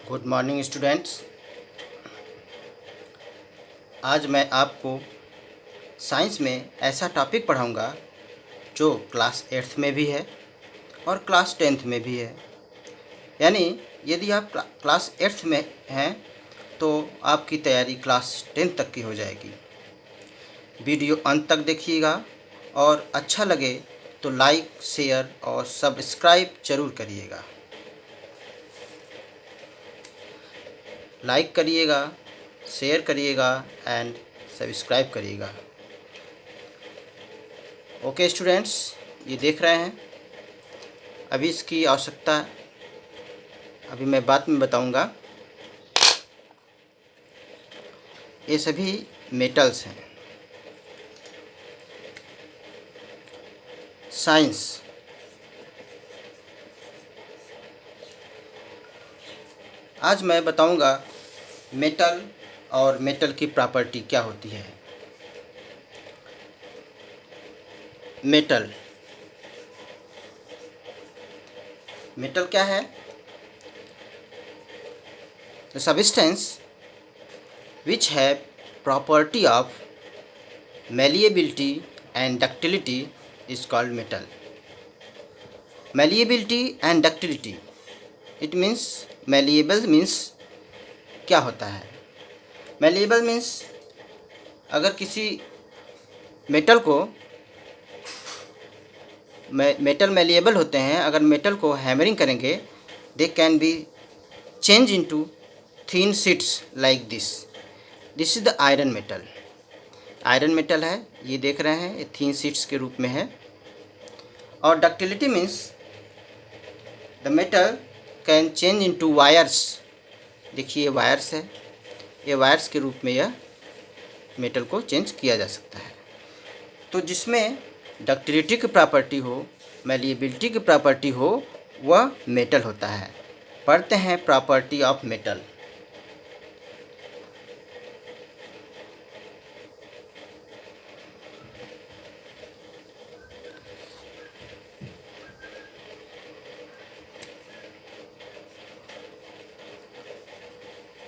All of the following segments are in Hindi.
Good morning students. आज मैं आपको साइंस में ऐसा टॉपिक पढ़ाऊंगा जो क्लास 8th में भी है और क्लास 10th में भी है। यानी यदि आप क्लास 8th में हैं तो आपकी तैयारी क्लास 10th तक की हो जाएगी। वीडियो अंत तक देखिएगा और अच्छा लगे तो लाइक, शेयर और सब्सक्राइब ज़रूर करिएगा। लाइक करिएगा, शेयर करिएगा एंड सब्सक्राइब करिएगा। ओके स्टूडेंट्स, ये देख रहे हैं। अभी इसकी आवश्यकता अभी मैं बाद में बताऊंगा। ये सभी मेटल्स हैं। साइंस आज मैं बताऊंगा मेटल और मेटल की प्रॉपर्टी क्या होती है। मेटल मेटल क्या है? The substance which have property of malleability and ductility is called metal. Malleability and ductility, it means malleable means क्या होता है? malleable means अगर किसी मेटल को मेटल malleable होते हैं, अगर मेटल को हैमरिंग करेंगे they can be change into thin sheets like this. This is the iron metal. Iron metal है, ये देख रहे हैं, ये थीन शीट्स के रूप में है। और ductility means the metal can change into wires. देखिए ये वायर्स है, ये वायर्स के रूप में यह मेटल को चेंज किया जा सकता है। तो जिसमें डक्टिलिटी की प्रॉपर्टी हो, मैलिएबिलिटी की प्रॉपर्टी हो, वह मेटल होता है। पढ़ते हैं property of metal.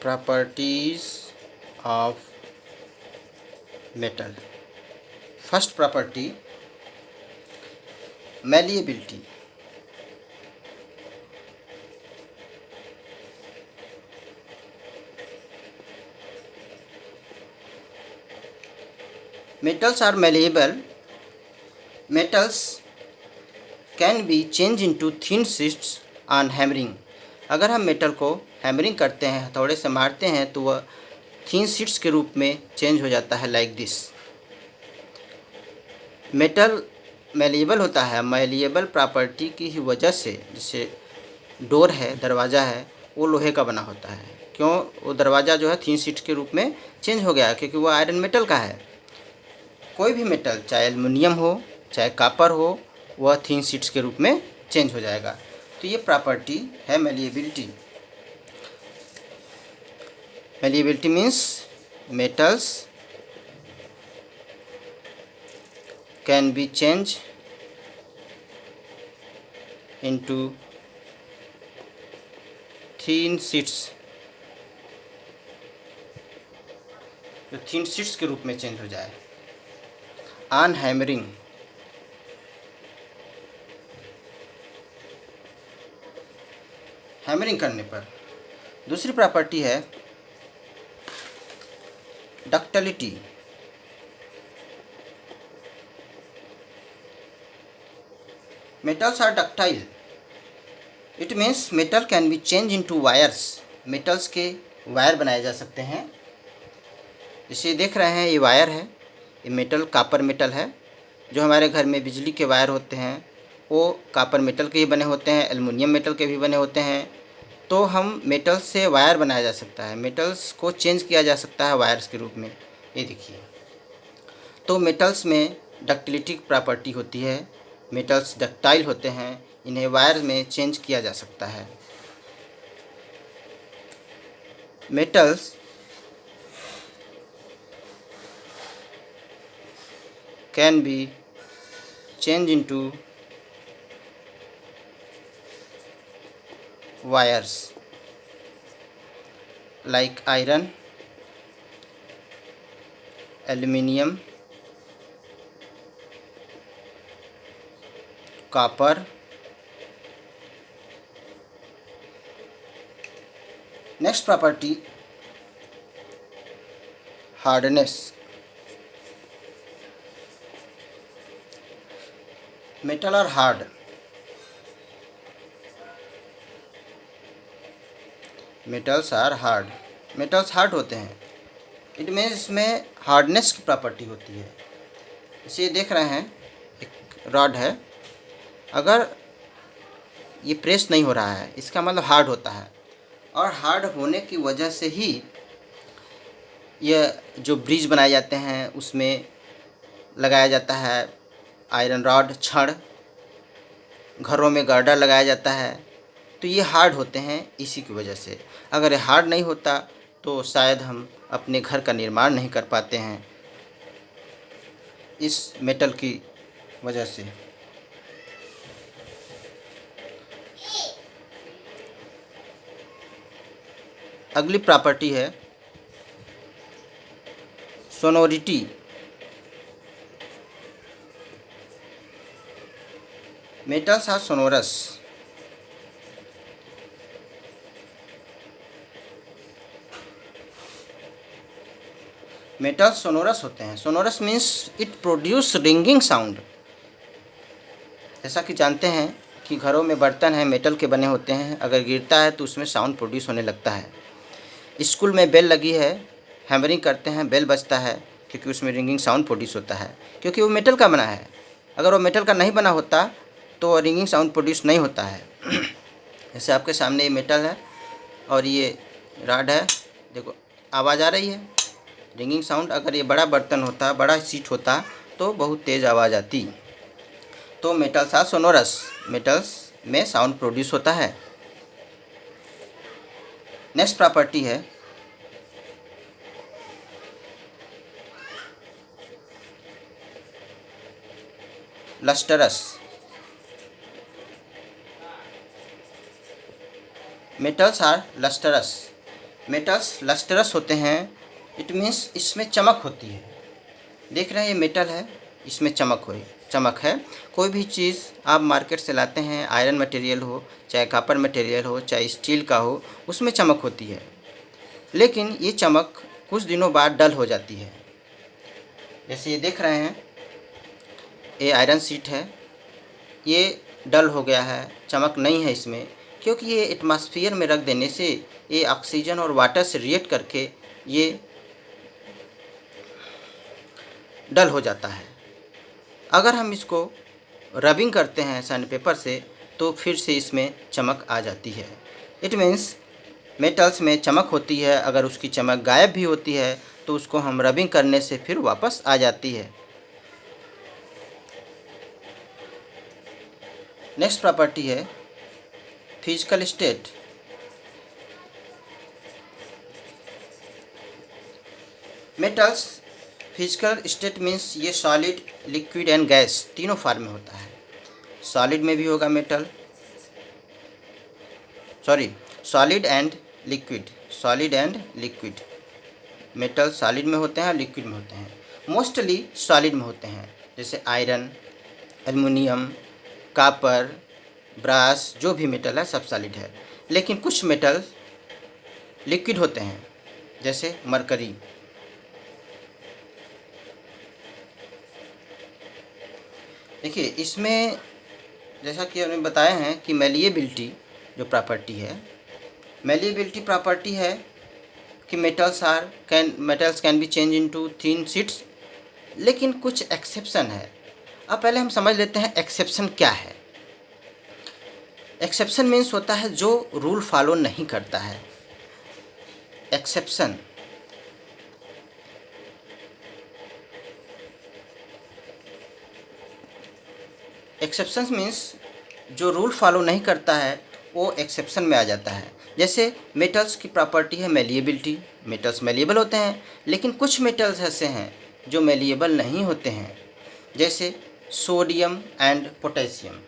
Properties of metal. First property malleability. metals are malleable. Metals can be changed into thin sheets on hammering. अगर हम मेटल को हैमरिंग करते हैं, हथौड़े से मारते हैं, तो वह थीन शीट्स के रूप में चेंज हो जाता है लाइक दिस। मेटल मैलिएबल होता है। मैलिएबल प्रॉपर्टी की ही वजह से, जैसे डोर है, दरवाज़ा है, वो लोहे का बना होता है। क्यों? वो दरवाज़ा जो है थीन शीट्स के रूप में चेंज हो गया क्योंकि वो आयरन मेटल का है। कोई भी मेटल, चाहे एल्युमिनियम हो चाहे कॉपर हो, वह थीन शीट्स के रूप में चेंज हो जाएगा। तो ये प्रॉपर्टी है malleability. Malleability means metals can be change into thin sheets, जो थीन शीट्स के रूप में चेंज हो जाए ऑन हैमरिंग। हैमरिंग करने पर। दूसरी प्रॉपर्टी है ductility. Metals are ductile. It means metal can be change into wires. Metals के वायर बनाए जा सकते हैं। जैसे देख रहे हैं, ये वायर है, ये मेटल कॉपर मेटल है। जो हमारे घर में बिजली के वायर होते हैं वो कॉपर मेटल के ही बने होते हैं, एल्युमिनियम मेटल के भी बने होते हैं। तो हम मेटल से वायर बनाया जा सकता है, मेटल्स को चेंज किया जा सकता है वायर्स के रूप में। ये देखिए, तो मेटल्स में डक्टिलिटी की प्रॉपर्टी होती है। मेटल्स डक्टाइल होते हैं, इन्हें वायर में चेंज किया जा सकता है। Metals can be change into wires. like iron, aluminium, copper. Next property, hardness. Metal are hard. Metals are hard, metals hard होते हैं। इट मीन्स इसमें हार्डनेस की प्रॉपर्टी होती है। इसे देख रहे हैं, एक रॉड है, अगर ये प्रेस नहीं हो रहा है इसका मतलब हार्ड होता है, और हार्ड होने की वजह से ही यह जो ब्रिज बनाए जाते हैं उसमें लगाया जाता है आयरन रॉड, छड़, घरों में गर्डर लगाया जाता है। तो ये हार्ड होते हैं इसी की वजह से। अगर ये हार्ड नहीं होता तो शायद हम अपने घर का निर्माण नहीं कर पाते हैं इस मेटल की वजह से। अगली प्रॉपर्टी है sonority. Metals are sonorous. Metals sonorous होते हैं। Sonorous means it produce ringing sound. जैसा कि जानते हैं कि घरों में बर्तन हैं मेटल के बने होते हैं, अगर गिरता है तो उसमें साउंड प्रोड्यूस होने लगता है। स्कूल में बेल लगी है, हैमरिंग करते हैं, बेल बजता है क्योंकि उसमें रिंगिंग साउंड प्रोड्यूस होता है, क्योंकि वो मेटल का बना है। अगर वो मेटल का नहीं बना होता तो रिंगिंग साउंड प्रोड्यूस नहीं होता है। जैसे आपके सामने ये मेटल है और ये रॉड है, देखो आवाज़ आ रही है, रिंगिंग साउंड। अगर ये बड़ा बर्तन होता, बड़ा सीट होता तो बहुत तेज़ आवाज़ आती। तो मेटल्स आर सोनोरस, मेटल्स में साउंड प्रोड्यूस होता है। नेक्स्ट प्रॉपर्टी है lustrous. Metals are lustrous. Metals lustrous होते हैं। इट मीन्स इसमें चमक होती है। देख रहे हैं ये मेटल है, इसमें चमक है। कोई भी चीज़ आप मार्केट से लाते हैं, आयरन मटेरियल हो, चाहे कॉपर मटेरियल हो, चाहे स्टील का हो, उसमें चमक होती है। लेकिन ये चमक कुछ दिनों बाद डल हो जाती है। जैसे ये देख रहे हैं, ये आयरन शीट है, ये डल हो गया है, चमक नहीं है इसमें, क्योंकि ये एटमॉस्फेयर में रख देने से ये ऑक्सीजन और वाटर से रिएक्ट करके ये डल हो जाता है। अगर हम इसको रबिंग करते हैं सैंडपेपर से तो फिर से इसमें चमक आ जाती है। इट मीन्स मेटल्स में चमक होती है, अगर उसकी चमक गायब भी होती है तो उसको हम रबिंग करने से फिर वापस आ जाती है। नेक्स्ट प्रॉपर्टी है physical state. Metals physical state means ये सॉलिड, लिक्विड एंड गैस तीनों फॉर्म में होता है। सॉलिड में भी होगा metal, solid and liquid. Metal solid में होते हैं और लिक्विड में होते हैं। मोस्टली सॉलिड में होते हैं, जैसे आयरन, एल्युमिनियम, कॉपर, ब्रास, जो भी मेटल है सब सॉलिड है। लेकिन कुछ मेटल लिक्विड होते हैं, जैसे मरकरी। देखिए इसमें जैसा कि हमने बताया है कि मेलिएबिलिटी जो प्रॉपर्टी है, मेलिएबिलिटी प्रॉपर्टी है कि metals can be change into thin sheets. लेकिन कुछ एक्सेप्शन है। अब पहले हम समझ लेते हैं एक्सेप्शन क्या है। एक्सेप्शन मीन्स होता है जो रूल फॉलो नहीं करता है। एक्सेप्शन मीन्स जो रूल फॉलो नहीं करता है वो एक्सेप्शन में आ जाता है। जैसे मेटल्स की प्रॉपर्टी है मेलिएबिलिटी, मेटल्स मेलिएबल होते हैं, लेकिन कुछ मेटल्स ऐसे हैं जो मेलिएबल नहीं होते हैं, जैसे सोडियम एंड पोटेशियम।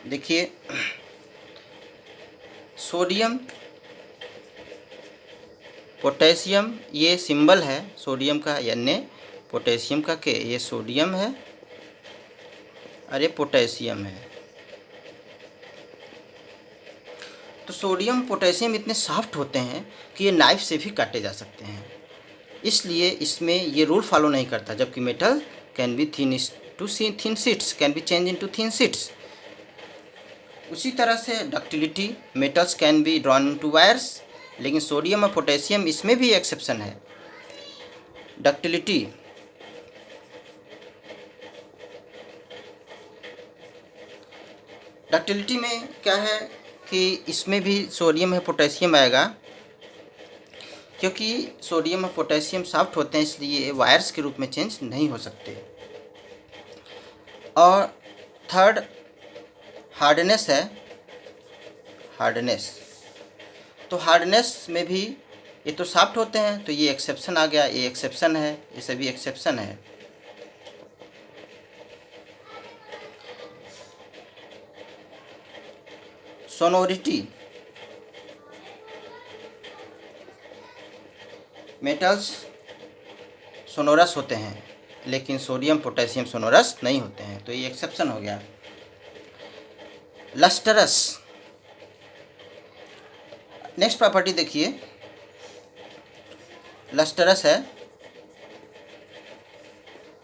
देखिए सोडियम पोटेशियम, ये सिंबल है सोडियम का Na, पोटेशियम का K। ये सोडियम है और ये पोटेशियम है। तो सोडियम पोटेशियम इतने सॉफ्ट होते हैं कि ये नाइफ से भी काटे जा सकते हैं, इसलिए इसमें ये रूल फॉलो नहीं करता। जबकि metal can be thin to thin sheets, can be change into thin sheets. उसी तरह से ductility, metals can be drawn into wires, लेकिन सोडियम और पोटेशियम इसमें भी एक्सेप्शन है। डक्टिलिटी, डक्टिलिटी में क्या है कि इसमें भी सोडियम है पोटेशियम आएगा, क्योंकि सोडियम और पोटेशियम सॉफ्ट होते हैं इसलिए वायर्स के रूप में चेंज नहीं हो सकते। और थर्ड हार्डनेस है, हार्डनेस। तो हार्डनेस में भी ये तो सॉफ्ट होते हैं, तो ये एक्सेप्शन आ गया, ये एक्सेप्शन है, ये सभी एक्सेप्शन है। सोनोरिटी, मेटल्स सोनोरस होते हैं लेकिन सोडियम पोटेशियम सोनोरस नहीं होते हैं, तो ये एक्सेप्शन हो गया। लस्टरस, नेक्स्ट प्रॉपर्टी देखिए, लस्टरस है,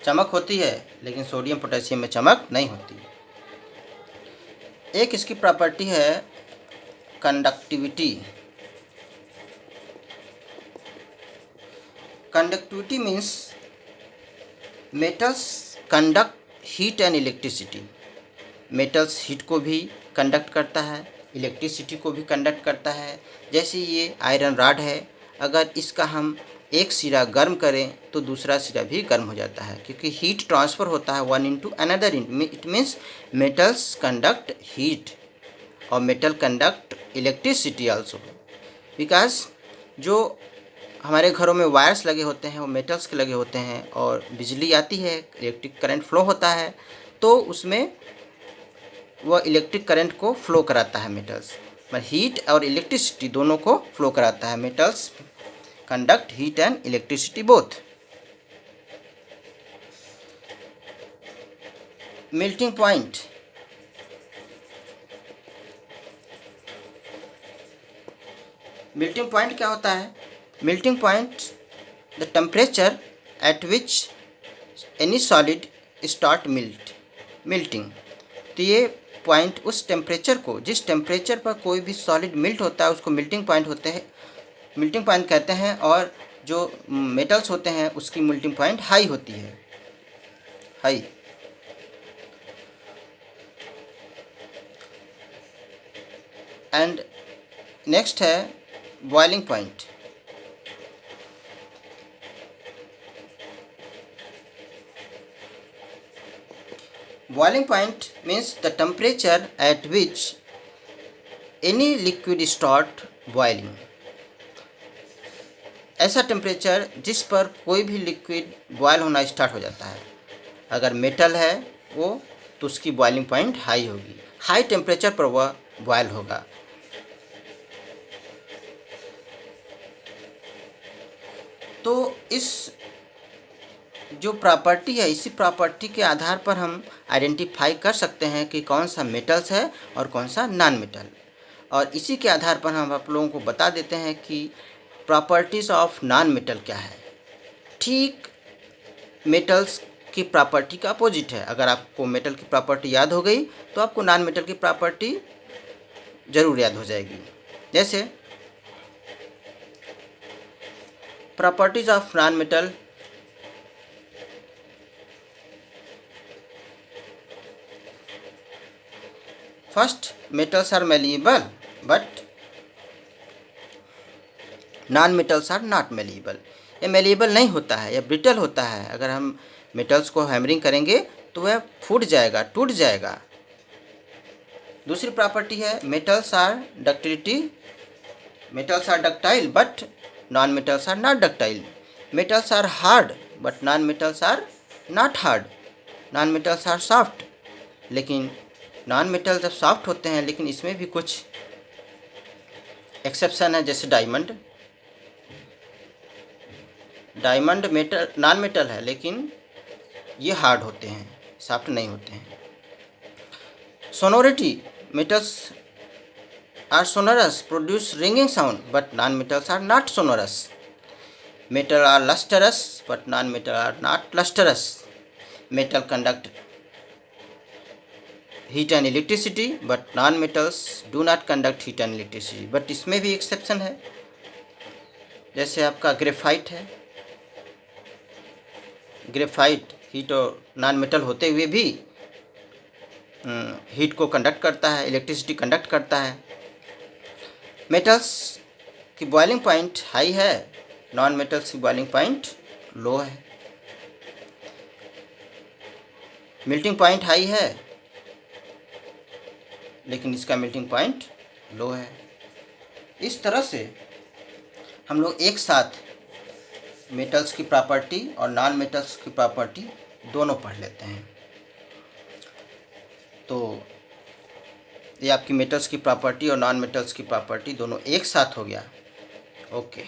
चमक होती है लेकिन सोडियम पोटेशियम में चमक नहीं होती। एक इसकी प्रॉपर्टी है conductivity. Conductivity means metals conduct heat and electricity. Metals heat को भी कंडक्ट करता है, इलेक्ट्रिसिटी को भी कंडक्ट करता है। जैसे ये आयरन रॉड है, अगर इसका हम एक सिरा गर्म करें तो दूसरा सिरा भी गर्म हो जाता है, क्योंकि हीट ट्रांसफ़र होता है one into another. It means metals conduct heat और metal conduct electricity also. Because जो हमारे घरों में वायर्स लगे होते हैं वो मेटल्स के लगे होते हैं, और बिजली आती है, इलेक्ट्रिक करंट फ्लो होता है, तो उसमें वह इलेक्ट्रिक करंट को फ्लो कराता है मेटल्स। पर हीट और इलेक्ट्रिसिटी दोनों को फ्लो कराता है। Metals conduct heat and electricity both. Melting point, melting point क्या होता है? Melting point the temperature at which any solid start melting. तो ये पॉइंट उस टेम्परेचर को, जिस टेम्परेचर पर कोई भी सॉलिड मेल्ट होता है उसको मेल्टिंग पॉइंट होते हैं, मेल्टिंग पॉइंट कहते हैं। और जो मेटल्स होते हैं उसकी मेल्टिंग पॉइंट हाई होती है, हाई। एंड नेक्स्ट है boiling point. Boiling point means the temperature at which any liquid start boiling। ऐसा टेम्परेचर जिस पर कोई भी लिक्विड बॉयल होना स्टार्ट हो जाता है। अगर मेटल है वो, तो उसकी बॉइलिंग पॉइंट हाई होगी, हाई टेम्परेचर पर वह बॉयल होगा। तो इस जो प्रॉपर्टी है, इसी प्रॉपर्टी के आधार पर हम आइडेंटिफाई कर सकते हैं कि कौन सा मेटल्स है और कौन सा नॉन मेटल। और इसी के आधार पर हम आप लोगों को बता देते हैं कि प्रॉपर्टीज़ ऑफ नॉन मेटल क्या है। ठीक मेटल्स की प्रॉपर्टी का अपोजिट है। अगर आपको मेटल की प्रॉपर्टी याद हो गई तो आपको नॉन मेटल की प्रॉपर्टी ज़रूर याद हो जाएगी। जैसे properties of non metal, first metals are malleable but non metals are not malleable. ये मेलिएबल नहीं होता है, यह ब्रिटल होता है। अगर हम मेटल्स को हैमरिंग करेंगे तो वह फूट जाएगा, टूट जाएगा। दूसरी प्रॉपर्टी है metals are ductility, metals are ductile but non metals are not ductile. Metals are hard but non metals are not hard. Non metals are soft लेकिन नॉन मेटल जब सॉफ्ट होते हैं, लेकिन इसमें भी कुछ एक्सेप्शन है, जैसे डायमंड मेटल नॉन मेटल है, लेकिन ये हार्ड होते हैं, सॉफ्ट नहीं होते हैं। Sonority, metals are sonorous, produce ringing sound, but non-metals are not sonorous. Metal are lustrous, but non-metal are not lustrous. Metal conduct heat and electricity, but non-metals do not conduct heat and electricity. But इसमें भी एक्सेप्शन है, जैसे आपका ग्रेफाइट है। ग्रेफाइट हीट और नॉन मेटल होते हुए भी हीट को कंडक्ट करता है, इलेक्ट्रिसिटी कंडक्ट करता है। मेटल्स की बॉइलिंग पॉइंट हाई है, नॉन मेटल्स की बॉइलिंग पॉइंट लो है। मेल्टिंग पॉइंट हाई है, लेकिन इसका मेल्टिंग पॉइंट लो है। इस तरह से हम लोग एक साथ मेटल्स की प्रॉपर्टी और नॉन मेटल्स की प्रॉपर्टी दोनों पढ़ लेते हैं। तो ये आपकी मेटल्स की प्रॉपर्टी और नॉन मेटल्स की प्रॉपर्टी दोनों एक साथ हो गया। ओके।